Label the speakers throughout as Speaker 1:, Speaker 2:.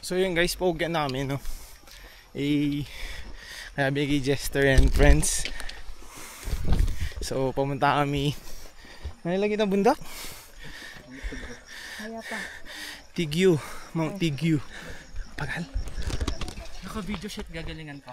Speaker 1: So yun guys, pauwi namin, no? Kaya bigay Jester and friends. So pumunta kami. Nalilagay na bundok?
Speaker 2: Kaya pa.
Speaker 1: Tigyu, Mount Tigyu. Pagal.
Speaker 3: Naka-video shoot, gagalingan ko.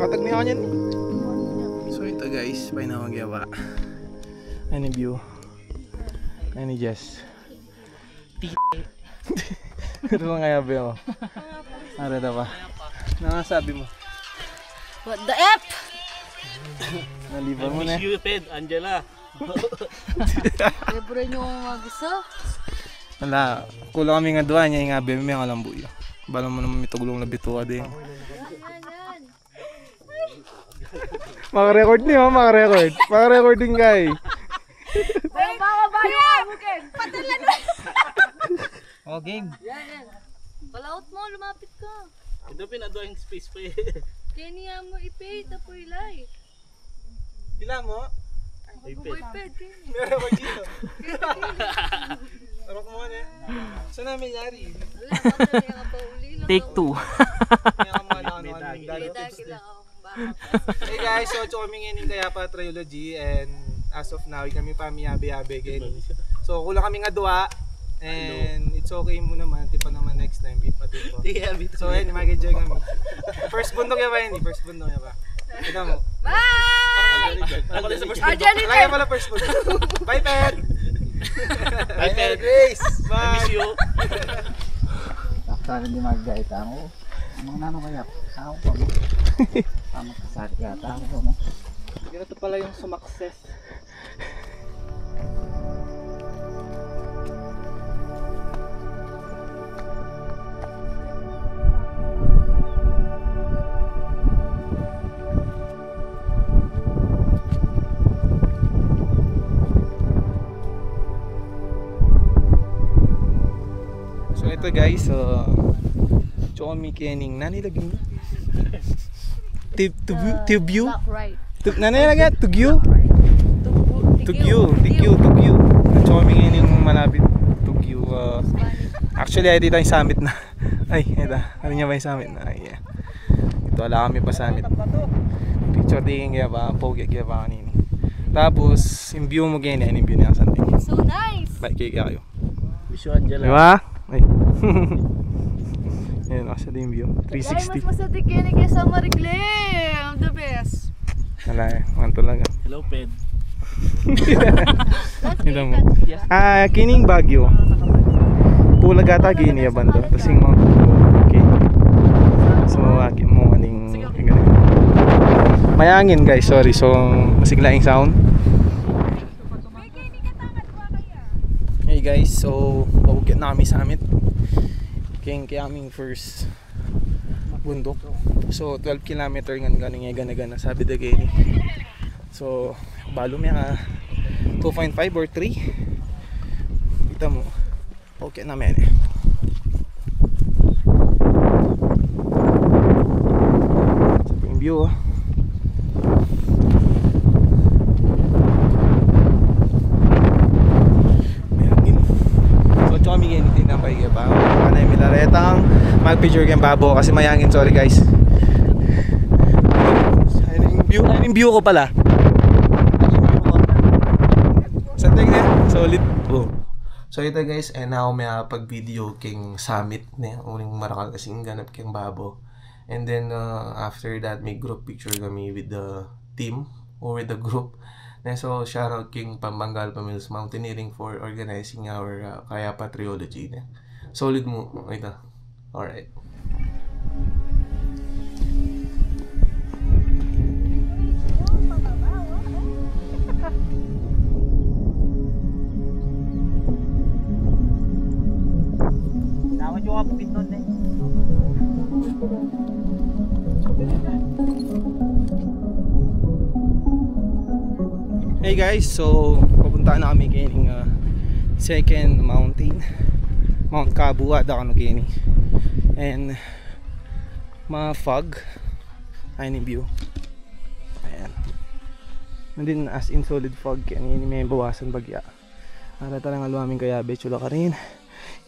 Speaker 1: Patag niya kanyan. So ito guys, painawagyawa. Ano view? Ano Jess? Ito lang kaya ba mo? Arada pa. Nakasabi mo?
Speaker 2: What the F?
Speaker 1: Naliban mo na.
Speaker 3: Miss you, Ped, Angela.
Speaker 2: Libre nyo mag-isa?
Speaker 1: Wala, kulang kami nga doon niya yung abi may kalambuyo. Bala mo naman may tugulong na bituwa din. Maka-record niyo, maka-record. Maka-recording guy.
Speaker 2: Ay, baka ba yung amukin? Patalan mo!
Speaker 1: Oh, game.
Speaker 2: Yan. Palaot mo, lumapit ka.
Speaker 3: Ito pinadwa yung space pa eh.
Speaker 2: Kaya niya mo ipay, tapo ilay.
Speaker 1: Pila mo?
Speaker 2: Boyped, kaya niya.
Speaker 1: Meron ko dito. Tarok mo na. Saan namin yari?
Speaker 2: Wala, matali nga pa uli lang.
Speaker 3: Take 2.
Speaker 1: Kaya ka mga ano
Speaker 2: Dagi lang ako.
Speaker 1: Hey guys, so kami ngayon kaya pa trilogy and as of now kami pa miyabe-yabe again. So kulang kami nga duwa and it's okay mo naman, tipo naman next time beef pa tipo. So ayun, mag-enjoy kami. First bundok ya ba yun? First bundok ya ba? Kita mo.
Speaker 2: Bye!
Speaker 3: Ako din sa first
Speaker 2: Ah,
Speaker 3: bundok.
Speaker 2: Jelly
Speaker 1: Lagay pala first bundok. Bye Ped!
Speaker 3: Bye, Ped.
Speaker 1: Grace!
Speaker 3: I
Speaker 1: Bye!
Speaker 3: miss you.
Speaker 4: Sana hindi maggaita mo. Mga nano kaya? Tao pa mo. Tama kasari kaya tao pa mo.
Speaker 3: Ganito pala yung sumakses.
Speaker 1: So ito guys, Chomi Kening, nani lagi mo? Tibyu?
Speaker 2: Right.
Speaker 1: Nani lagi? Tugyu? Tugyu. Chomi Kening malapit. Tugyu. Actually, ay dito yung summit na. Ay, ito. Ano niya ba yung summit na? Ay, yeah. Ito, wala kami pa summit. Picture taking kaya ba? Pogi kaya ba kanini. Tapos, yung view mo ganyan, yung view niya something.
Speaker 2: So nice!
Speaker 1: Bye, kaya kayo.
Speaker 3: Miss you, Angela.
Speaker 1: Diba? Ay. Ayan, kasi yung view.
Speaker 2: Ay,
Speaker 1: 360.
Speaker 2: mas masadik yan kaya sa Mariglim. The best.
Speaker 1: Wala eh, ang talaga.
Speaker 3: Hello, Ped.
Speaker 1: Ito mo. Kining Baguio. Pulagata gini ya bando. Tasing mo. Okay. So akin mo aning mayangin guys, sorry. So masiglaing sound. Hey guys, so pabukit na kami sa amit. King aming first bundok. So 12 km ngan ganing gana sabi dagay ni. So balo mi nga 2.5 or 3. Kita mo. Okay namin. So yung view oh. So kami ganito na pay pa. Kanay milaretang mag-picture kay babo kasi mayangin, sorry guys. Yung view ko pala. Something na solid. Oh. So ito guys, and now may pag-video king summit na uling marakal kasing ganap king babo. And then after that may group picture kami with the team or with the group. And so shout out king Pambangal Pamils Mountaineering for organizing our Kaya Patriology. Solid mo ito. Alright.
Speaker 4: Tama yung kapukit nun eh.
Speaker 1: Hey guys, so papunta na kami kining second mountain, Mount Kabu ada kano kini. And ma-fog ay view. Ayan. Nandun as in solid fog kani may bawasan bagya. Para talagang aluamin kaya betchula ka rin.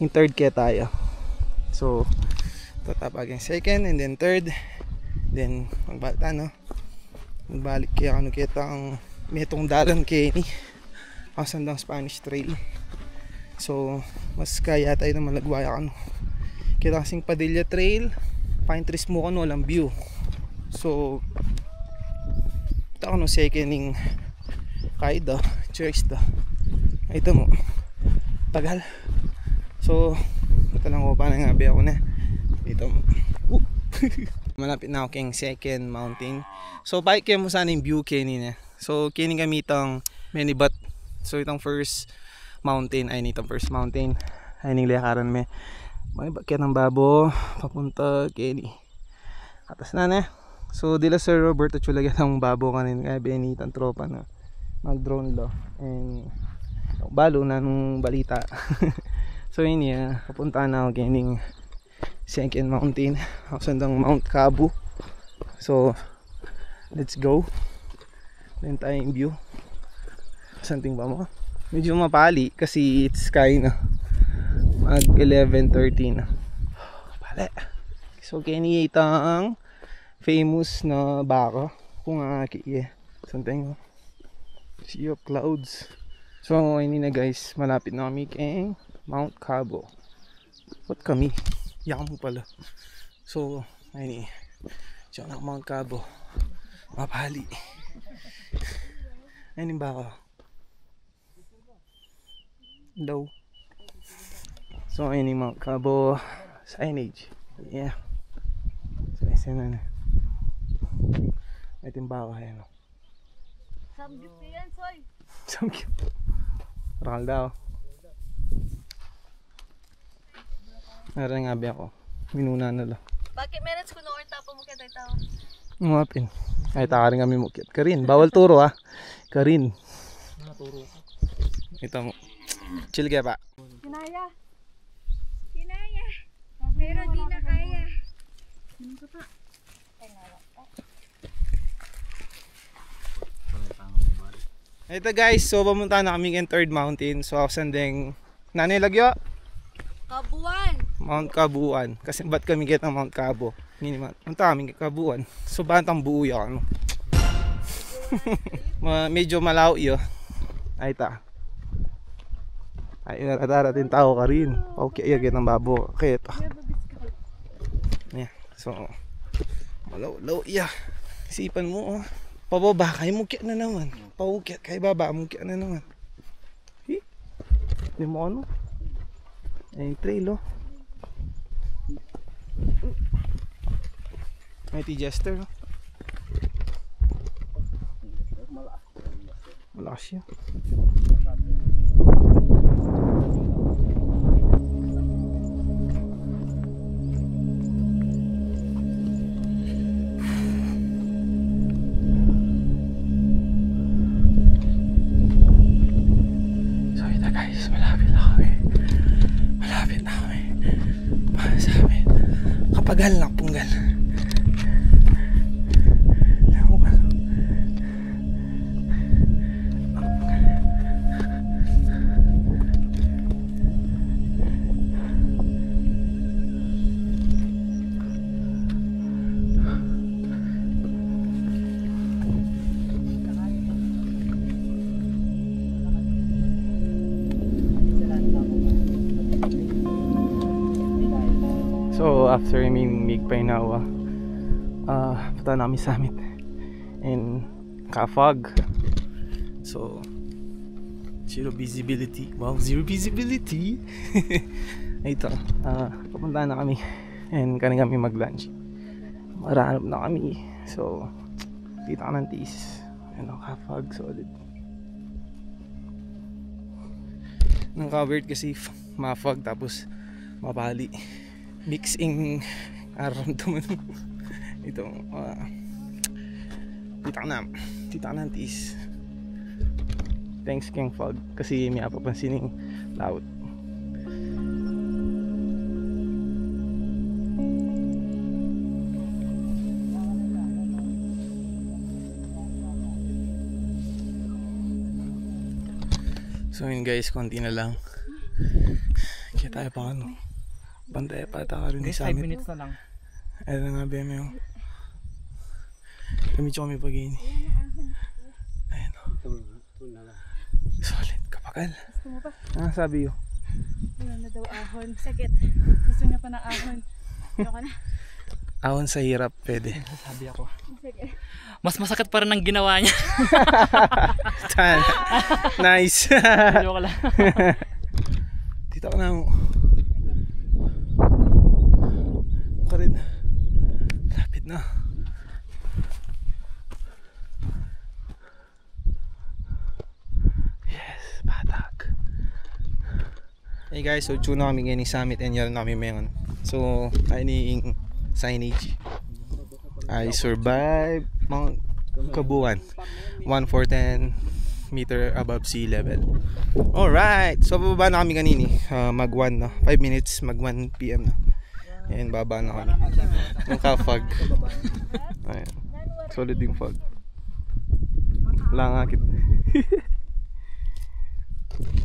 Speaker 1: Yung third kaya tayo. So tatapag yung second and then third. Then magbalik no. Magbalik kaya kano kita ang metong dalan kini kasandang Spanish Trail. So mas kaya tayo na malagwaya kano kita kasing Padilla Trail, pine trees mo kano walang view. So ito kano seconding kaida choice da ito mo tagal. So ito lang ko pa nga ako na ito mo malapit na ako keng second mountain. So bike kayo mo sana yung view kanina. So kini gamitang minibot. So itong first mountain ay nitong first mountain ay ning lakaran me. May bakit ng babo papunta kini. Atas na. So dila Sir Roberto chulagan ng babo kanin kay Benitang tropa na mag-drone lo and balo na nung balita. So ini papunta na ako kining second mountain, sandang Mount Kabu. So let's go. Then tayong view. Something ba mo? Medyo mapali kasi it's sky na. Mag 11:13 na. Pali. So kini itang famous na baka kung aki something sea of clouds. So ini na guys, malapit na kami kay Mount Kabu. What kami? Yan mo pala. So ini siya na Mount Kabu. Mapali. Ayun ba ako? Low. So ayun yung Mount Kabu signage. Yeah. So isa na. Ayun ba ako? Ayan o.
Speaker 2: Samgyup yan, Soy.
Speaker 1: Samgyup. Rakal daw. Meron nga ba ako? Minuna na lang.
Speaker 2: Bakit meron ko noon tapo mo kita ito?
Speaker 1: Ngapin. Ay takarin kami mukit. Karin, bawal turo ha. Karin.
Speaker 3: Naturo.
Speaker 1: Ito mo. Chill kaya pa.
Speaker 2: Kinaya. Kinaya. Pero di na kaya.
Speaker 1: Ito guys, so pumunta na kami ng third mountain. So sandeng nanay lagyo?
Speaker 2: Kabuan.
Speaker 1: Mount Kabuan. Kasi ba't kami get ng Mount Kabu? Punta kami Kabuan. So bantang buo yan. Medyo malaw iyo. Ay ta. Ay natarating tao ka rin. Okay, iya ng babo. Okay ito. Yeah. So malaw iya. Isipan mo oh. Pababa kay mukya na naman. Paukit kay baba mukya na naman. Di mo ano? Ay trail oh. Mighty Jester oh. Malakas siya. So ito guys, malapit na kami. Malapit na kami. Para sa amin. Kapagal lang punggal. So after mig painawa, punta namin summit and ka-fog. So zero visibility. Wow, zero visibility. Ito, papunta na kami and kanin kami mag-lunch. Marahanap na kami. So kita ka ng tiis. Ano, ka-fog solid. Nang covered kasi ma-fog tapos mapali. Mixing around naman ito tita ka na tiis Thanks King Fog kasi may papansining laut. So yun guys, konti na lang. Kaya tayo pa ano. Bantay pa tayo rin sa
Speaker 3: 5
Speaker 1: summit.
Speaker 3: minutes na lang.
Speaker 1: Ayun na nga BM yung kami kami pag-ini. Ayun o. Solid kapakal.
Speaker 2: Gusto mo pa?
Speaker 1: Ano sabi yun?
Speaker 2: Wala na daw ahon. Sakit. Gusto niya pa ng ahon. Ano ka na?
Speaker 1: Ahon sa hirap, pwede.
Speaker 3: Sabi ako.
Speaker 2: Sige.
Speaker 3: Mas masakit pa rin ang ginawa niya.
Speaker 1: Nice.
Speaker 3: Joke lang.
Speaker 1: Dito ka na mo. Ka rin. Lapit na. Yes, batak. Hey guys, so tune na kami ngayon summit and yun namin mayon. So, kainiing signage. I survived Mount Kabuan 1410 meter above sea level. Alright, so bababa na kami kanini. Mag 1 na, 5 minutes, mag 1 PM na. Ayan, baba na kami. Yung ka-fog. Ayan, solid yung fog. Wala nga akit.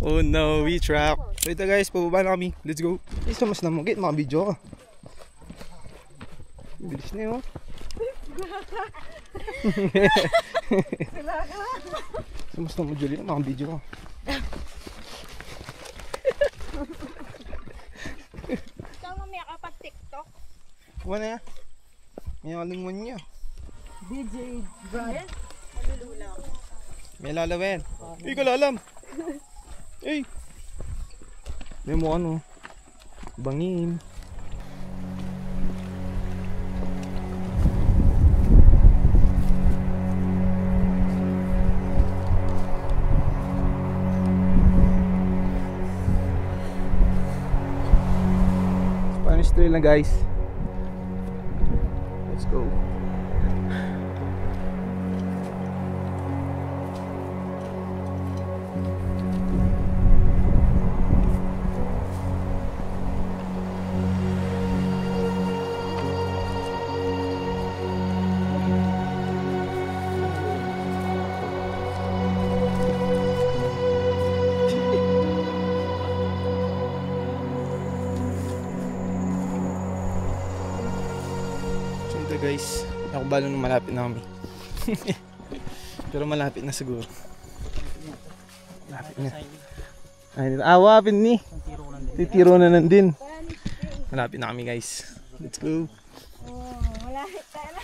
Speaker 1: Oh no, we trapped. So ito guys, pababa na kami. Let's go. Isa mas na mo, get mga video ka. Bilis na yun. Mas na mo Julie, mga video ka.
Speaker 2: Ikaw mamaya kapag TikTok.
Speaker 1: Wala na. May alingwan niya.
Speaker 2: DJ Brian.
Speaker 1: May lalawin. Ay, kalalam. Ay. May mo ano. Bangin. Spanish trail na guys. Let's go. Guys, ako balo na malapit na kami. Pero malapit na siguro. Malapit na. Ay, awapin ni. Titiro na nandin. Malapit na kami guys. Let's go.
Speaker 2: Malapit tayo na.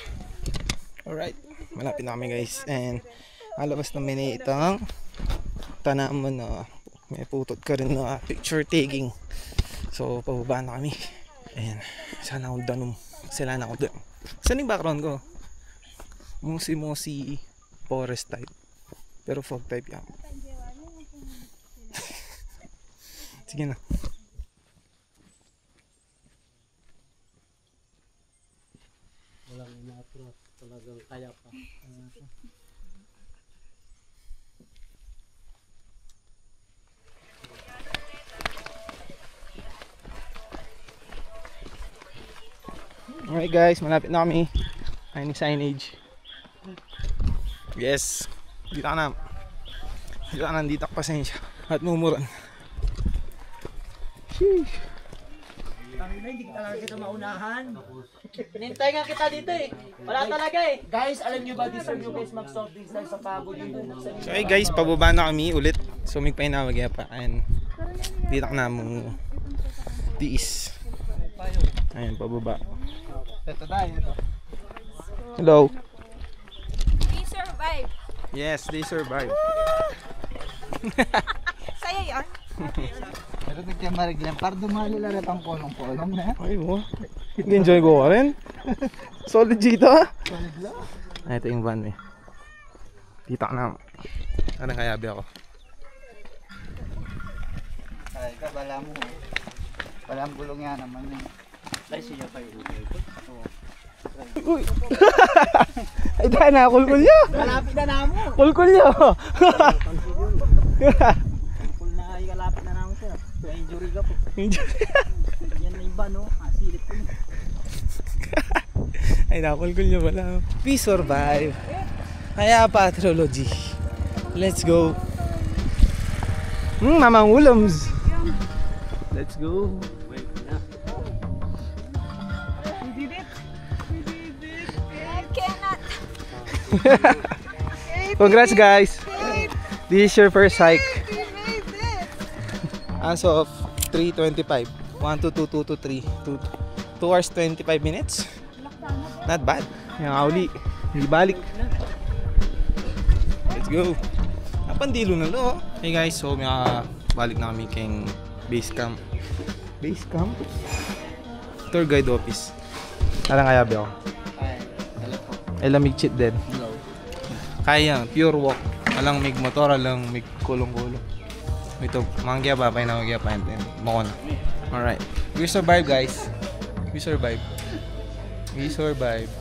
Speaker 1: Alright, malapit na kami guys. And alabas na may itang tanaman na may putot ka rin na picture taking. So pababa na kami. Ayan, sana akong danum. Sila na ako danum. Saan yung background ko? Mosi forest type. Pero fog type yan. Sige na.
Speaker 3: Walang inatro. Talagang kaya pa.
Speaker 1: Alright guys, malapit na kami. Ayun yung signage. Yes. Dito ka na. Dito ka na, dito ka pasensya. At mumuran. Sheesh.
Speaker 3: Hindi talaga kita maunahan. Pinintay nga kita dito eh. Wala talaga eh. Guys, alam nyo ba deserve nyo guys mag-soft drinks lang sa pagod yun.
Speaker 1: So hey guys, pababa na kami ulit. So may painawag pa. Ayun. Dito ka na mong tiis. Ayun, pababa.
Speaker 3: Ito tayo.
Speaker 1: Hello.
Speaker 2: We survive.
Speaker 1: Yes, they survive.
Speaker 2: Saya yan.
Speaker 4: Pero nagkamarig lang. Para dumali lang ang kolong-kolong na.
Speaker 1: Ay mo. Enjoy ko rin. Solid dito ha.
Speaker 4: Solid lang.
Speaker 1: Ay, ito yung van eh. Dito ka na. Anong kayabi ako?
Speaker 4: Ay, kabala mo. Walang gulong yan naman yun.
Speaker 3: Ay, siya pa yun.
Speaker 1: Uy! Ay, dahil na, kulkul niya!
Speaker 3: Malapit na namo.
Speaker 1: Kulkul niya!
Speaker 3: Full na ikalapit na namin sir. May injury ka po. Yan na iba no. Silip ko.
Speaker 1: Ay, nakulkul niya pala. We survive. Kaya patrology. Let's go. Mamang ulams. Let's go.
Speaker 2: We did it. We did it. I cannot.
Speaker 1: Congrats guys. This is your first hike.
Speaker 2: We made it.
Speaker 1: As of 3:25. 1 to 2, 2 to 3. 2 hours 25 minutes. Not bad. Yung uli. Hindi balik. Let's go. Napandilo na lo. Hey guys, so may balik na kami keng base camp. Base camp? Tour guide office. Alang kaya ba ako? Ay, lamig cheat din. Kaya, pure walk. Alang mig motor, alang mig kulong-kulong. Ito, mangya pa, pa'y namagya pa. Mako na. Alright. We survive guys. We survive. We survive.